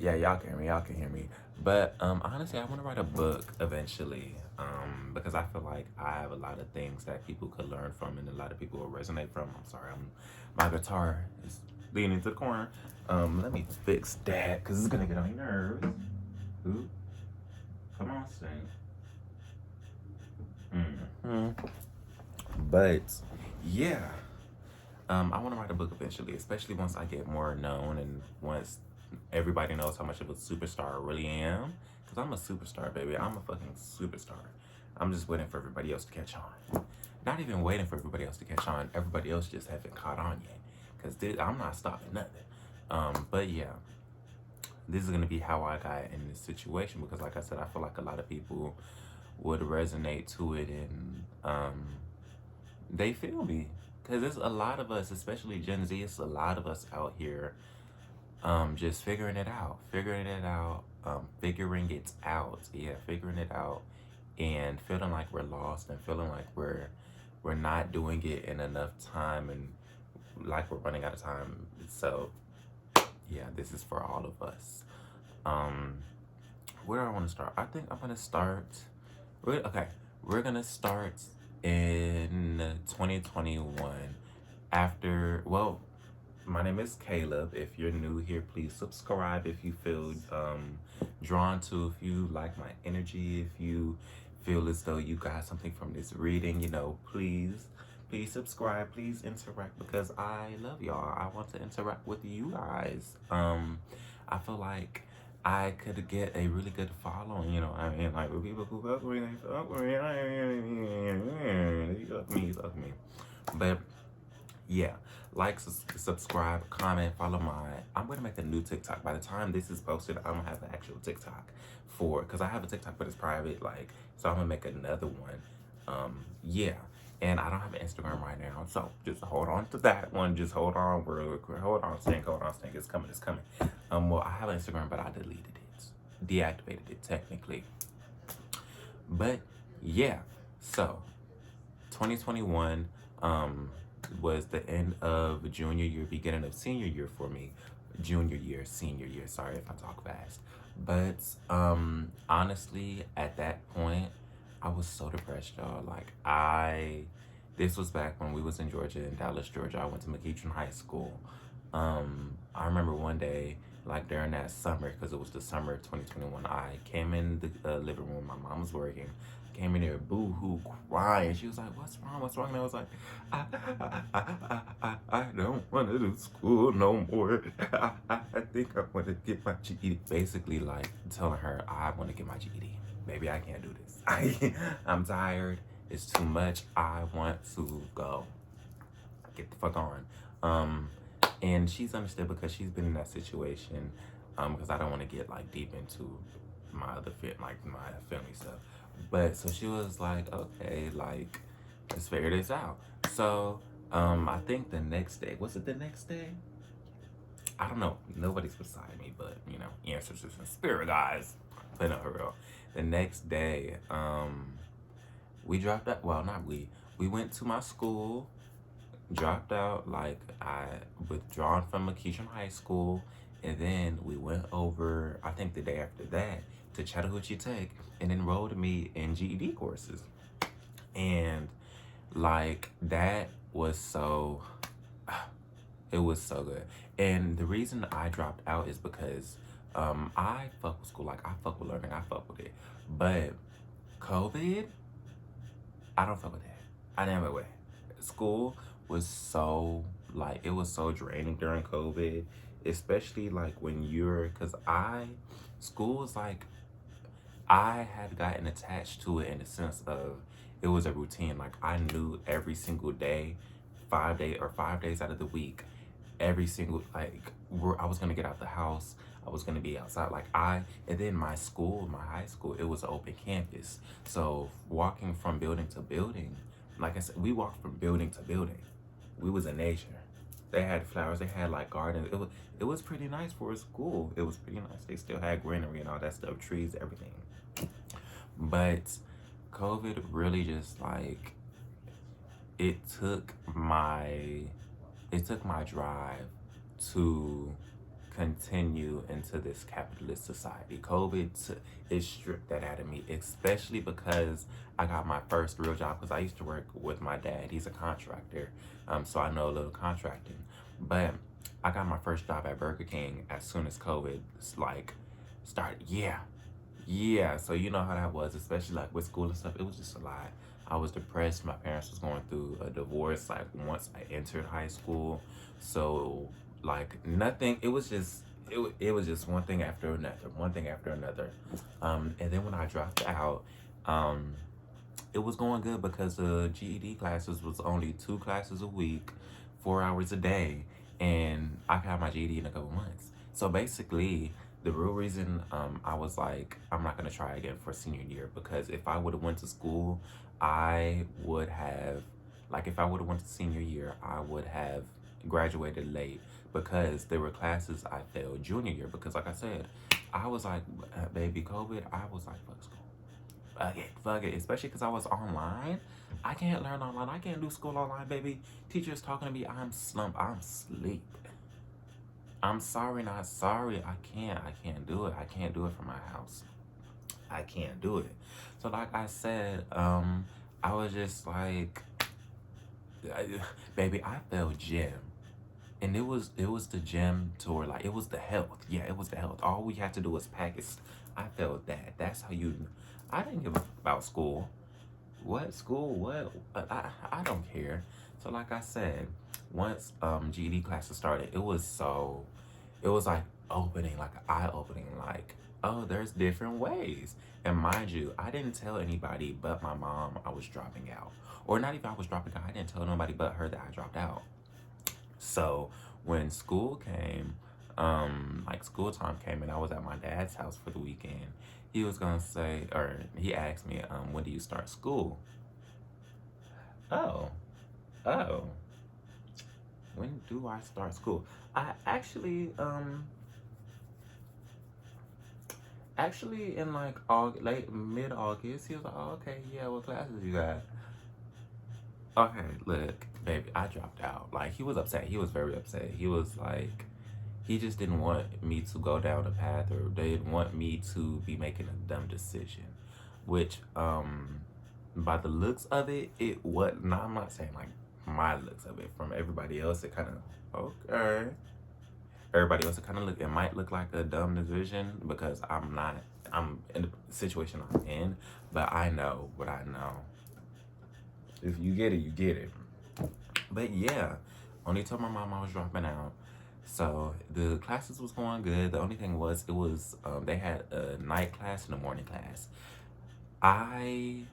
Yeah, y'all can hear me. But honestly, I want to write a book eventually. Because I feel like I have a lot of things that people could learn from, and a lot of people will resonate from. I'm sorry, my guitar is leaning to the corner. Let me fix that because it's gonna get on your nerves. Ooh, come on, sing. Hmm. But yeah, I want to write a book eventually, especially once I get more known and once everybody knows how much of a superstar I really am. Because I'm a superstar, baby. I'm a fucking superstar. I'm just waiting for everybody else to catch on. Not even waiting for everybody else to catch on. Everybody else just haven't caught on yet. Because I'm not stopping nothing. But yeah, this is going to be how I got in this situation. Because like I said, I feel like a lot of people would resonate to it and they feel me. Because there's a lot of us, especially Gen Z, it's a lot of us out here just figuring it out, figuring it out. Yeah, figuring it out and feeling like we're lost and feeling like we're not doing it in enough time and like we're running out of time. So yeah, this is for all of us. Um, where do I want to start? I think I'm gonna start. Okay, we're gonna start in 2021 after, well, my name is Caleb. If you're new here, please subscribe if you feel drawn to, if you like my energy, if you feel as though you got something from this reading, please subscribe, please interact because I love y'all. I want to interact with you guys. I feel like I could get a really good following, I mean, like, with people who fuck with me, they fuck with me, they fuck me. But yeah, like, subscribe, comment, follow I'm gonna make a new TikTok. By the time this is posted, I'm gonna have an actual TikTok because I have a TikTok, but it's private, like, so I'm gonna make another one. Yeah, and I don't have an Instagram right now, so just hold on to that one. Just hold on, hold on, Stink, it's coming, it's coming. Well, I have an Instagram, but I deleted it, deactivated it technically. But yeah, so 2021 was the end of junior year, beginning of senior year for me. Junior year, senior year. Sorry if I talk fast. But honestly, at that point, I was so depressed, y'all. This was back when we was in Georgia, in Dallas, Georgia. I went to McEachern High School. I remember one day, like during that summer, because it was the summer of 2021, I came in the living room. My mom was working. Came in there boo-hoo crying. She was like, what's wrong? What's wrong? And I was like, I don't want to do school no more. I think I want to get my GED. Basically, like, telling her, I want to get my GED. Maybe I can't do this. I'm tired. It's too much. I want to go. Get the fuck on. And she's understood because she's been in that situation. Because I don't want to get, like, deep into my family stuff. But so she was like, okay, like, let's figure this out. So I think the next day, was it the next day? I don't know. Nobody's beside me, but ancestors and spirit guys. But no, for real. The next day, we dropped out. Well, not we. We went to my school, dropped out. Like, I withdrawn from McEachern High School, and then we went over, I think the day after that, to Chattahoochee Tech and enrolled me in GED courses. And like, that was so, it was so good. And the reason I dropped out is because I fuck with school. Like, I fuck with learning. I fuck with it. But COVID, I don't fuck with that. I never would. School was so, like, it was so draining during COVID, especially like when because school was like, I had gotten attached to it in the sense of it was a routine. Like, I knew every single day, 5 days out of the week, every single, like, I was gonna get out the house. I was gonna be outside. And then my high school, it was an open campus. So walking from building to building, like I said, we walked from building to building. We was in nature. They had flowers. They had like gardens. It was pretty nice for a school. It was pretty nice. They still had greenery and all that stuff, trees, everything. But COVID really just, like, it took my drive to continue into this capitalist society. COVID is stripped that out of me, especially because I got my first real job because I used to work with my dad. He's a contractor, so I know a little contracting. But I got my first job at Burger King as soon as COVID like started. Yeah. So you know how that was, especially like with school and stuff. It was just a lot. I was depressed. My parents was going through a divorce like once I entered high school. So like nothing. It was just one thing after another, one thing after another. And then when I dropped out, it was going good because the GED classes was only 2 classes a week, 4 hours a day, and I got my GED in a couple months. So basically, the real reason I was like, I'm not gonna try again for senior year because if I would have went to school, I would have, like, if I would have went to senior year, I would have graduated late because there were classes I failed junior year because, like I said, I was like, baby, COVID, I was like, fuck school. Fuck it, especially because I was online. I can't learn online. I can't do school online, baby. Teachers talking to me, I'm slumped. I'm sleep. I'm sorry, not sorry. I can't do it. I can't do it from my house. I can't do it. So like I said, I was just like, baby, I failed gym. And it was the gym tour, like it was the health. Yeah, it was the health. All we had to do was package. I failed that. That's how you. I didn't give a fuck about school. What school? What? I don't care. So like I said, once GED classes started, it was like opening, like eye opening, like oh, there's different ways. And mind you, I didn't tell anybody but my mom I was dropping out, or not even I was dropping out. I didn't tell nobody but her that I dropped out. So when school came, like school time came and I was at my dad's house for the weekend, he was gonna say, or he asked me, when do you start school? Oh, oh, when do I start school? I actually in like August, late mid August, he was like, oh, okay, yeah, what classes you got? Okay, look, baby, I dropped out. Like, he was upset. He was very upset. He was like, he just didn't want me to go down a path or they didn't want me to be making a dumb decision. Which, by the looks of it, it was, no, I'm not saying like my looks of it. From everybody else, it kind of, okay. Everybody else, it might look like a dumb decision because I'm in the situation I'm in, but I know what I know. If you get it, you get it. But yeah, only told my mom I was dropping out. So the classes was going good. The only thing was, they had a night class and a morning class. I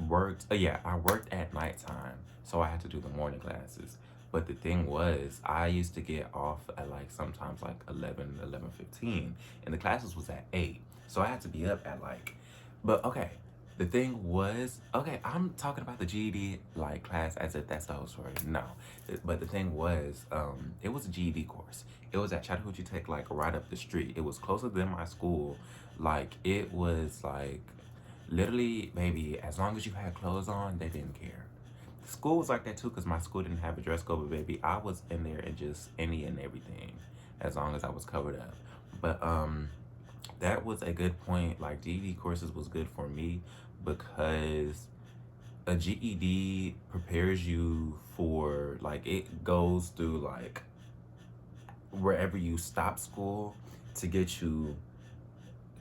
I worked at nighttime, so I had to do the morning classes. But the thing was, I used to get off at like sometimes like 11:15, and the classes was at 8. So I had to be up at like, but okay, the thing was, okay, I'm talking about the GED like class as if that's the whole story. No, but the thing was, it was a GED course. It was at Chattahoochee Tech, like right up the street. It was closer than my school. Like it was like literally, baby, as long as you had clothes on, they didn't care. School was like that too, because my school didn't have a dress code, but baby, I was in there in just any and everything, as long as I was covered up. But that was a good point. Like GED courses was good for me because a GED prepares you for like it goes through like wherever you stop school to get you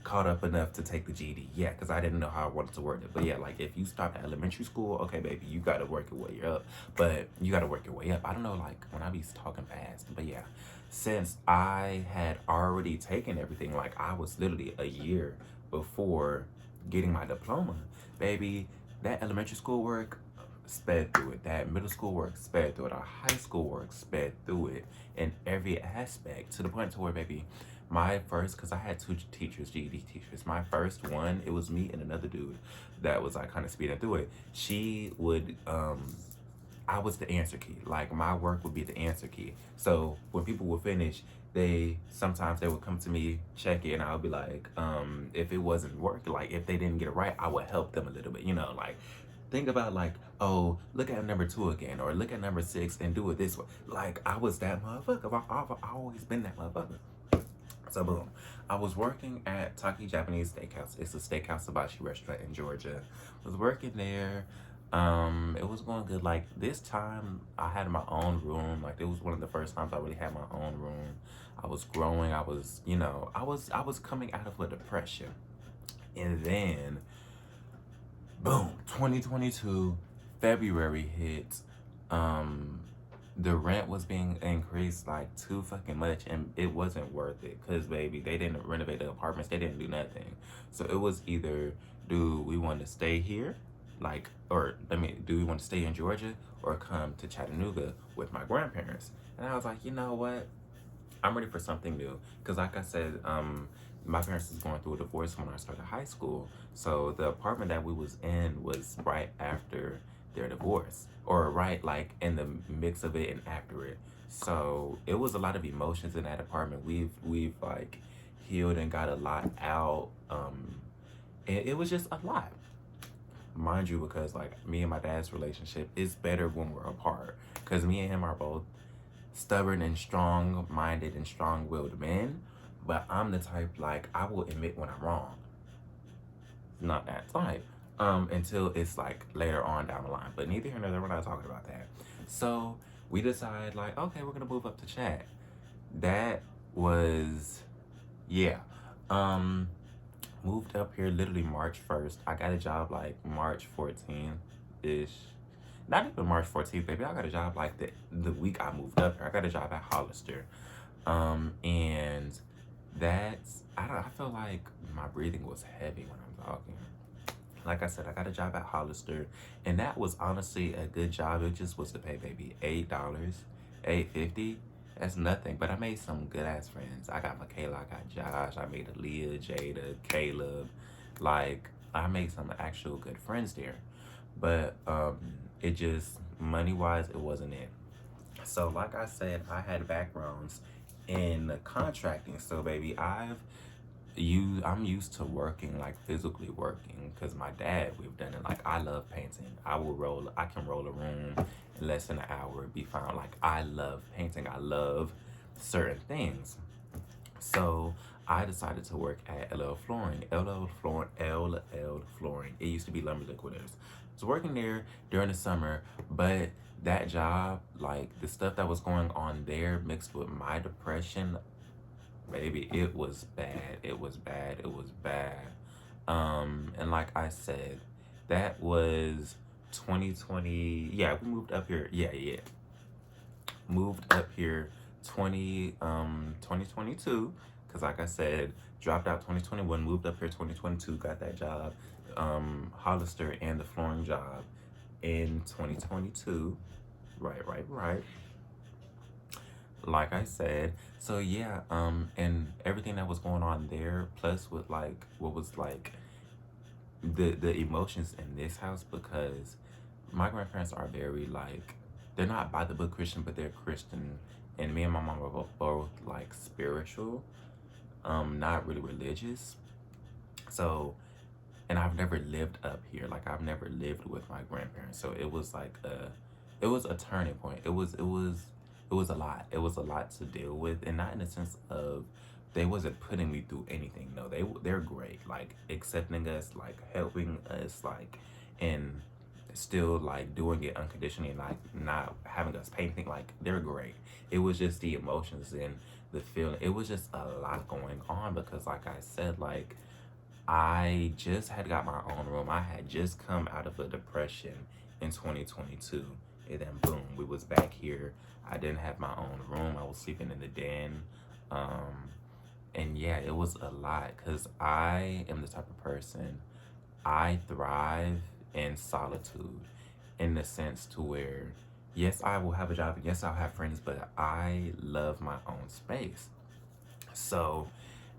caught up enough to take the GED. Yeah, because I didn't know how I wanted to word it. But yeah, like if you stopped at elementary school, okay, baby, you got to work your way up. But you got to work your way up. I don't know, like when I be talking fast. But yeah, since I had already taken everything, like I was literally a year before getting my diploma, baby, that elementary school work sped through it. That middle school work sped through it. Our high school work sped through it in every aspect to the point to where, baby, my first, because I had 2 teachers, GED teachers. My first one, it was me and another dude that was like kind of speeding through it. She would, I was the answer key. Like my work would be the answer key. So when people would finish, sometimes they would come to me, check it, and I would be like, if it wasn't working, like if they didn't get it right, I would help them a little bit, like Think about like, oh, look at number 2 again, or look at number 6 and do it this way. Like, I was that motherfucker. I've always been that motherfucker. So boom, I was working at Taki Japanese Steakhouse. It's a steakhouse hibachi restaurant in Georgia. Was working there. It was going good. Like this time, I had my own room. Like it was one of the first times I really had my own room. I was growing. I was, I was coming out of a depression, and then boom, 2022, February hit. Um, the rent was being increased like too fucking much, and it wasn't worth it because baby, they didn't renovate the apartments, they didn't do nothing. So it was either, do we want to stay here, like, or I mean, do we want to stay in Georgia or come to Chattanooga with my grandparents? And I was like, you know what, I'm ready for something new. Because like I said, my parents was going through a divorce when I started high school. So the apartment that we was in was right after their divorce. Or right like in the mix of it and after it. So it was a lot of emotions in that apartment. We've like healed and got a lot out. And it was just a lot. Mind you, because like me and my dad's relationship is better when we're apart. Because me and him are both stubborn and strong minded and strong willed men, but I'm the type like I will admit when I'm wrong. Not that type. Until it's like later on down the line. But neither here nor there, we're not talking about that. So we decide like, okay, we're gonna move up to Chat. That was yeah. Um Moved up here literally March 1st. I got a job like March 14th ish. Not even March 14th, baby. I got a job like the week I moved up here. I got a job at Hollister. And that's I feel like my breathing was heavy when I'm talking. Like I said, I got a job at Hollister, and that was honestly a good job. It just was to pay baby $8, $8.50. That's nothing. But I made some good ass friends. I got Michaela, I got Josh, I made Aaliyah, Jada, Caleb. Like I made some actual good friends there. But it just money wise it wasn't it. So like I said, I had backgrounds in contracting. So baby, I'm used to working, like physically working, because my dad, we've done it. Like I love painting. I can roll a room in less than an hour, be fine. Like I love painting. I love certain things. So I decided to work at LL Flooring. LL Flooring. It used to be Lumber Liquidators. I was working there during the summer, but that job, like the stuff that was going on there mixed with my depression, baby, it was bad. It was bad. It was bad. And like I said, that was 2020. Yeah, we moved up here. Yeah, yeah. Moved up here 2022, because like I said, dropped out 2021, moved up here 2022, got that job, Hollister and the flooring job in 2022. Right. Like I said. So yeah, and everything that was going on there, plus with like what was like the emotions in this house, because my grandparents are very like, they're not by the book Christian, but they're Christian, and me and my mom are both like spiritual, not really religious. So, and I've never lived up here. Like I've never lived with my grandparents. So it was like it was a turning point. It was a lot. It was a lot to deal with, and not in the sense of they wasn't putting me through anything. No, they're great. Like accepting us, like helping us, like and still like doing it unconditionally, like not having us pay anything. Like they're great. It was just the emotions and the feeling. It was just a lot going on because, like I said, like I just had got my own room. I had just come out of a depression in 2022. And then boom, we was back here. I didn't have my own room. I was sleeping in the den. And yeah, it was a lot because I am the type of person, I thrive in solitude, in the sense to where, yes, I will have a job, yes, I'll have friends, but I love my own space. So,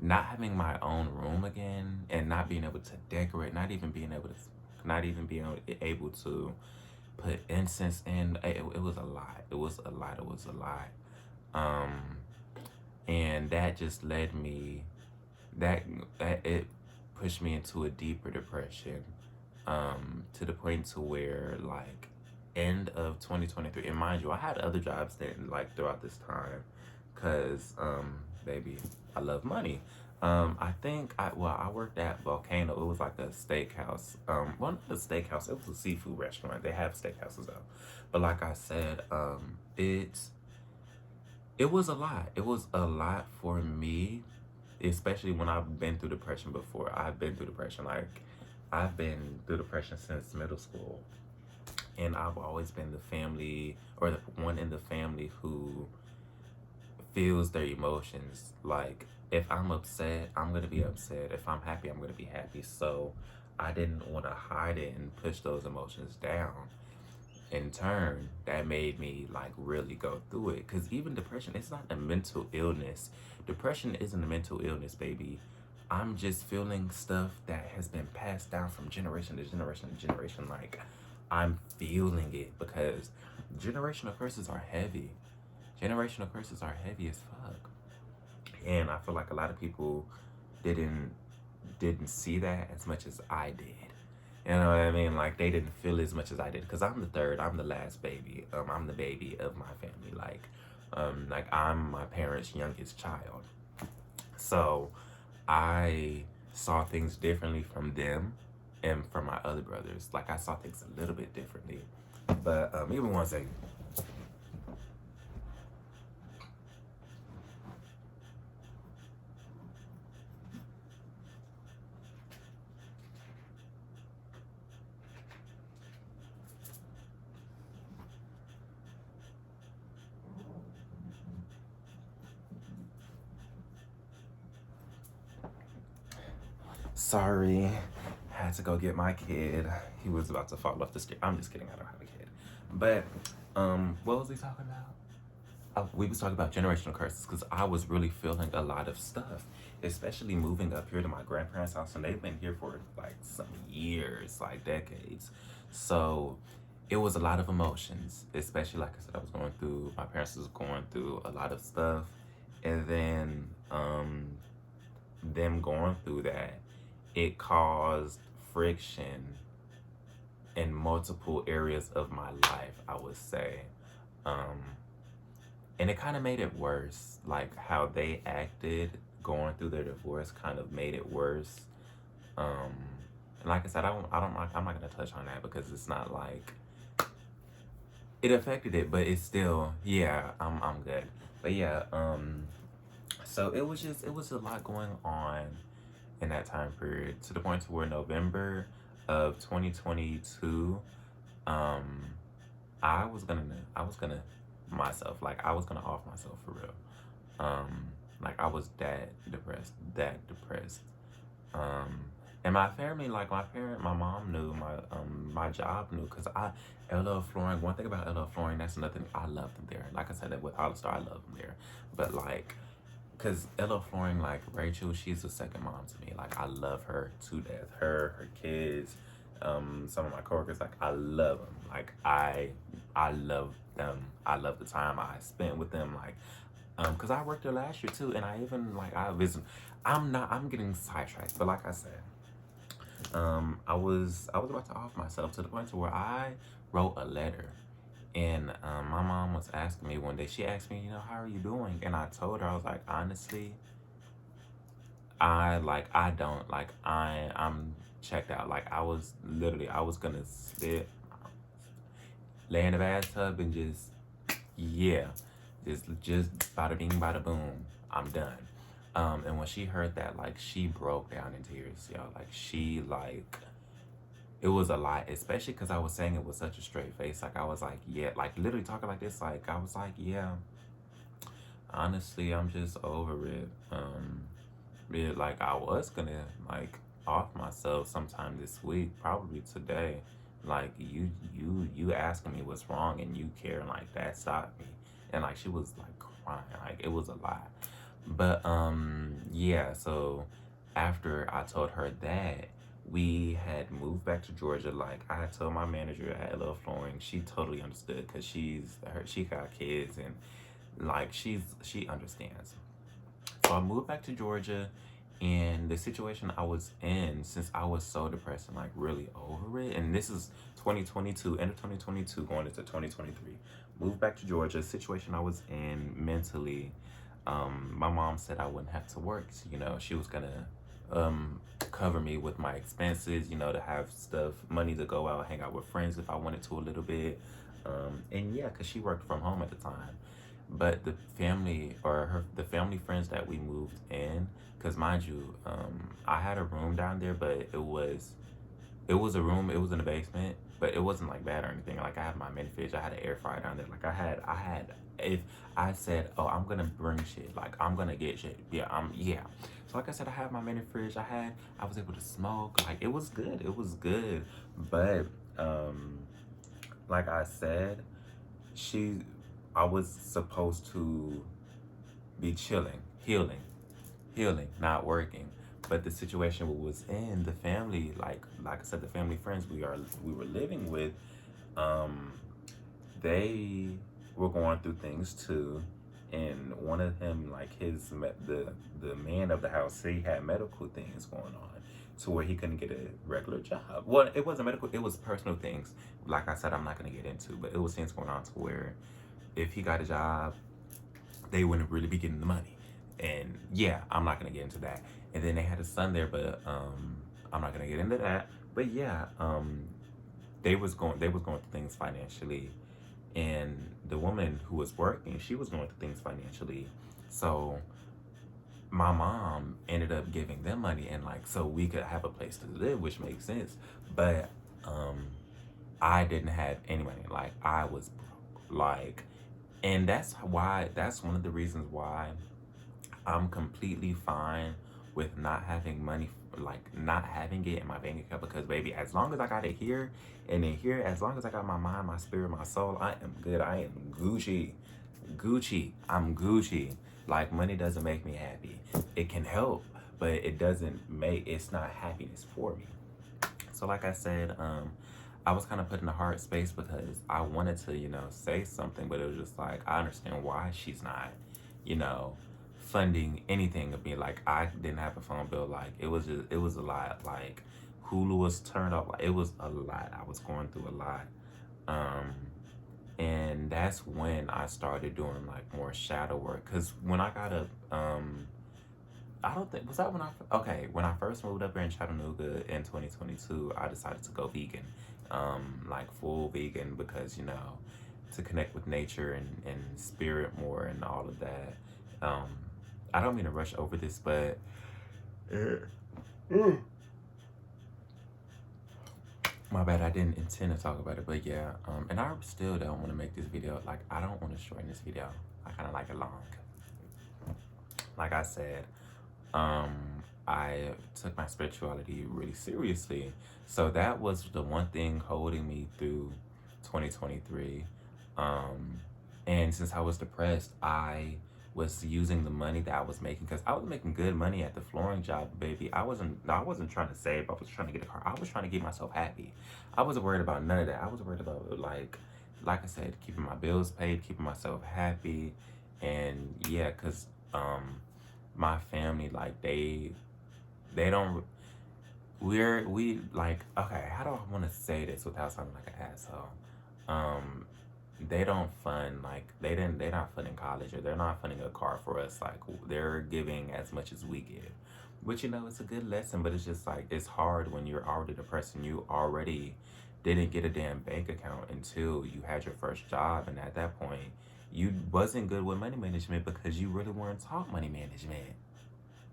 not having my own room again and not being able to decorate, not even being able to put incense in, it was a lot. It was a lot. It was a lot. Um, and that just led me, that it pushed me into a deeper depression. to the point to where like end of 2023, and mind you, I had other jobs then like throughout this time, cause baby, I love money. I think I worked at Volcano. It was like a steakhouse. Well, not a steakhouse. It was a seafood restaurant. They have steakhouses though, but like I said, it was a lot. It was a lot for me, especially when I've been through depression before. I've been through depression. Like, I've been through depression since middle school. And I've always been the family or the one in the family who feels their emotions. Like, if I'm upset, I'm going to be upset. If I'm happy, I'm going to be happy. So I didn't want to hide it and push those emotions down. In turn, that made me like really go through it, because even depression, it's not a mental illness. Depression isn't a mental illness, baby. I'm just feeling stuff that has been passed down from generation to generation to generation. Like, I'm feeling it because generational curses are heavy. Generational curses are heavy as fuck, and I feel like a lot of people didn't didn't see that as much as I did. You know what I mean? Like, they didn't feel as much as I did, because I'm the third. I'm the last baby. I'm the baby of my family. Like I'm my parents' youngest child. So I saw things differently from them and from my other brothers. Like, I saw things a little bit differently. But even one second. Sorry, I had to go get my kid. He was about to fall off the stairs. I'm just kidding. I don't have a kid. But what was we talking about? We was talking about generational curses, because I was really feeling a lot of stuff, especially moving up here to my grandparents' house, and they've been here for like some years, like decades. So it was a lot of emotions, especially like I said, I was going through. My parents was going through a lot of stuff, and then them going through that, it caused friction in multiple areas of my life, I would say. Um, and it kind of made it worse. Like, how they acted going through their divorce kind of made it worse. Um, and like I said, I'm not gonna touch on that, because it's not like it affected it, but it's still, yeah, I'm good. But yeah, so it was a lot going on in that time period, to the point to where November of 2022, um, I was gonna myself, like, I was gonna off myself for real. Um, like, I was that depressed. Um, and my family, like my mom knew, my job knew, because LL Flooring. One thing about LL Flooring, that's another thing. I love them there. Like I said, that with Hollister, I love them there. But like, because LL Flooring, like Rachel, she's a second mom to me. Like, I love her to death. Her kids, some of my coworkers, like, I love them. Like, I love them. I love the time I spent with them. Like, because I worked there last year too, and I even like I visit. I'm getting sidetracked, but like I said, I was about to off myself, to the point to where I wrote a letter. And my mom was asking me one day, she asked me, how are you doing? And I told her, I was like, honestly, I don't, like, I'm checked out. Like, I was gonna sit, lay in the bathtub, and just, yeah, just bada bing, bada boom, I'm done. And when she heard that, like, she broke down in tears, y'all. Like, it was a lot, especially because I was saying it with such a straight face. Like, I was like, yeah, like, literally talking like this. Like, I was like, yeah, honestly, I'm just over it. Yeah, like, I was gonna, like, off myself sometime this week, probably today. Like, you asking me what's wrong, and you caring, like, that stopped me. And like, she was like crying. Like, it was a lot. But yeah, so after I told her that, we had moved back to Georgia. Like, I had told my manager at LL Flooring, she totally understood, because she got kids, and like, she understands. So I moved back to Georgia, And the situation I was in, since I was so depressed and like really over it, and this is 2022, end of 2022, going into 2023, moved back to Georgia. Situation I was in mentally, my mom said I wouldn't have to work. So, you know, she was gonna cover me with my expenses, you know, to have stuff, money to go out, hang out with friends if I wanted to a little bit. And yeah, because she worked from home at the time. But the family or the family friends that we moved in, because mind you, I had a room down there, but it was a room. It was in the basement, but it wasn't like bad or anything. Like I had my mini fridge, I had an air fryer down there. Like I had. If I said, oh, I'm gonna bring shit, like I'm gonna get shit. Yeah. So like I said, I had my mini fridge. I was able to smoke. Like it was good. It was good. But like I said, she, I was supposed to be chilling, healing, not working. But the situation we was in, the family, like I said, the family friends we were living with, um, they were going through things too. And one of him, like the man of the house, he had medical things going on to where he couldn't get a regular job. Well, it wasn't medical, it was personal things. Like I said, I'm not gonna get into, but it was things going on to where if he got a job, they wouldn't really be getting the money. And yeah, I'm not gonna get into that. And then they had a son there, but I'm not gonna get into that. But yeah, they was going through things financially, and the woman who was working, she was going through things financially. So my mom ended up giving them money, and like so we could have a place to live, which makes sense. But um I didn't have any money. Like I was broke. Like, and that's one of the reasons why I'm completely fine with not having money, like not having it in my bank account, because baby, as long as I got it here and in here, as long as I got my mind, my spirit, my soul, I am good. I am Gucci. Gucci. I'm Gucci. Like money doesn't make me happy. It can help, but it's not happiness for me. So like I said, I was kind of put in a hard space because I wanted to, say something, but it was just like I understand why she's not, you know, funding anything of me. Like I didn't have a phone bill. Like it was a lot. Like Hulu was turned off. Like it was a lot. I was going through a lot. Um, and that's when I started doing like more shadow work. Cause when I got up, I don't think was that when when I first moved up here in Chattanooga in 2022, I decided to go vegan, like full vegan, because to connect with nature and spirit more and all of that. Um, I don't mean to rush over this, but my bad, I didn't intend to talk about it, but yeah, and I still don't want to make this video, like I don't want to shorten this video. I kind of like it long. Like I said, um, I took my spirituality really seriously. So that was the one thing holding me through 2023. Um, and since I was depressed, I was using the money that I was making, because I was making good money at the flooring job, baby. I wasn't trying to save. I was trying to get a car. I was trying to get myself happy. I wasn't worried about none of that. I was worried about like I said, keeping my bills paid, keeping myself happy, and yeah, cause my family, like they don't we like, okay, how do I want to say this without sounding like an asshole? um they don't fund, like they're not funding college, or they're not funding a car for us. Like they're giving as much as we give, which it's a good lesson, but it's just like it's hard when you're already depressed and you already didn't get a damn bank account until you had your first job, and at that point you wasn't good with money management because you really weren't taught money management.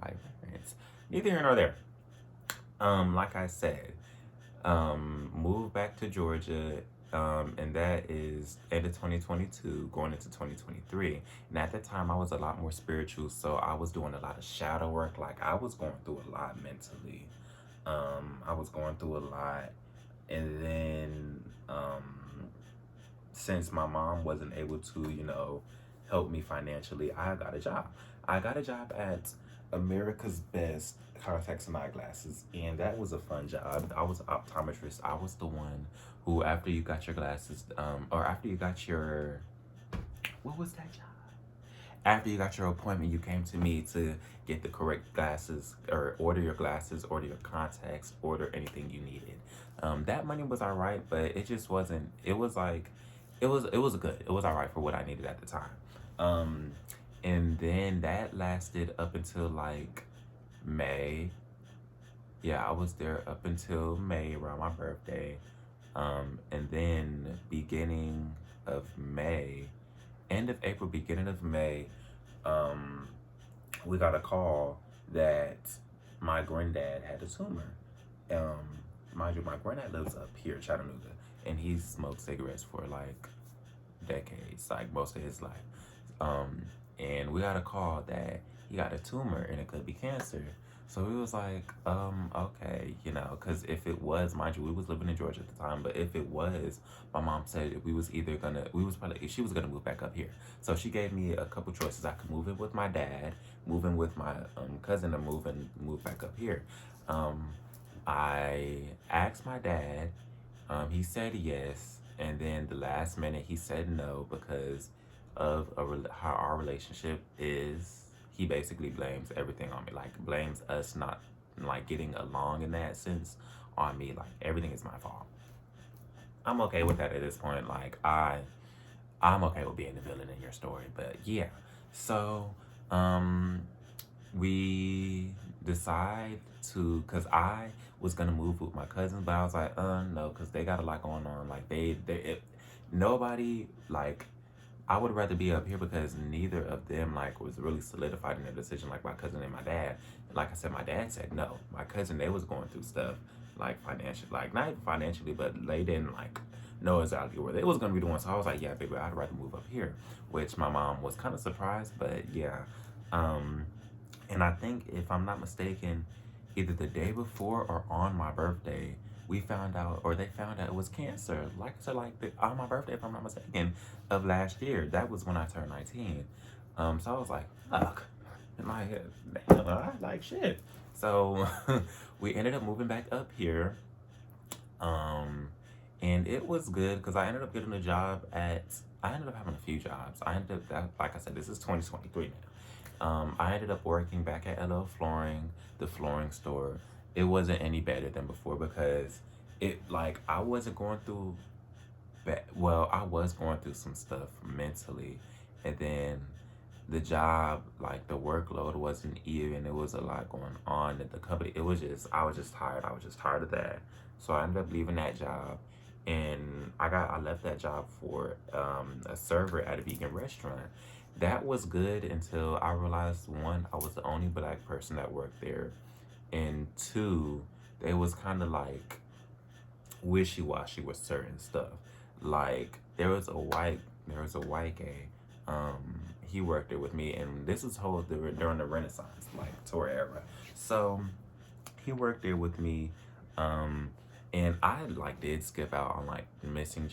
Like it's neither here nor there. Like I said, moved back to Georgia, and that is end of 2022, going into 2023. And at that time, I was a lot more spiritual, so I was doing a lot of shadow work. Like I was going through a lot mentally. I was going through a lot, and then since my mom wasn't able to, help me financially, I got a job. I got a job at America's Best Contacts and Eyeglasses, and that was a fun job. I was an optometrist. I was the one who, after you got your glasses, or after you got your, what was that job? after you got your appointment, you came to me to get the correct glasses, or order your glasses, order your contacts, order anything you needed. That money was all right, but it just wasn't. It was like, it was good. It was all right for what I needed at the time. Um, and then that lasted up until like May. Yeah, I was there up until May around my birthday. And then beginning of May, end of April, beginning of May, um, we got a call that my granddad had a tumor. Mind you, my granddad lives up here in Chattanooga, and he smoked cigarettes for like decades, like most of his life. Um, and we got a call that he got a tumor and it could be cancer. So we was like, okay, because if it was, mind you, we was living in Georgia at the time, but if it was, my mom said she was gonna move back up here. So she gave me a couple choices. I could move in with my dad, move in with my cousin, or move back up here. Um, I asked my dad. He said yes, and then the last minute he said no because of how our relationship is. He basically blames everything on me, like blames us not like getting along in that sense on me. Like everything is my fault. I'm okay with that at this point. Like I'm okay with being the villain in your story, but yeah. So we decide to, because I was gonna move with my cousins, but I was like, no, because they got a lot going on. Like nobody, like, I would rather be up here because neither of them like was really solidified in their decision, like my cousin and my dad. Like I said, my dad said no. My cousin, they was going through stuff like financially, like not even financially, but they didn't like know exactly where they was gonna be doing. So I was like, yeah, baby, I'd rather move up here. Which my mom was kind of surprised, but yeah. Um, and I think, if I'm not mistaken, either the day before or on my birthday, we found out, or they found out it was cancer. Like I said, like on my birthday, if I'm not mistaken, of last year. That was when I turned 19. So I was like, fuck. In my head, damn, I like shit. So we ended up moving back up here. Um, and it was good because I ended up getting a job I ended up having a few jobs. Like I said, this is 2023 now. I ended up working back at LL Flooring, the flooring store. It wasn't any better than before because I wasn't going through, well, I was going through some stuff mentally. And then the job, like the workload wasn't even, it was a lot going on at the company. I was just tired. I was just tired of that. So I ended up leaving that job, and I left that job for a server at a vegan restaurant. That was good until I realized, one, I was the only black person that worked there, and two, they was kind of like wishy-washy with certain stuff. Like there was a white gay. He worked there with me, and this was during the Renaissance, like tour era. So he worked there with me, and I like did skip out on like missing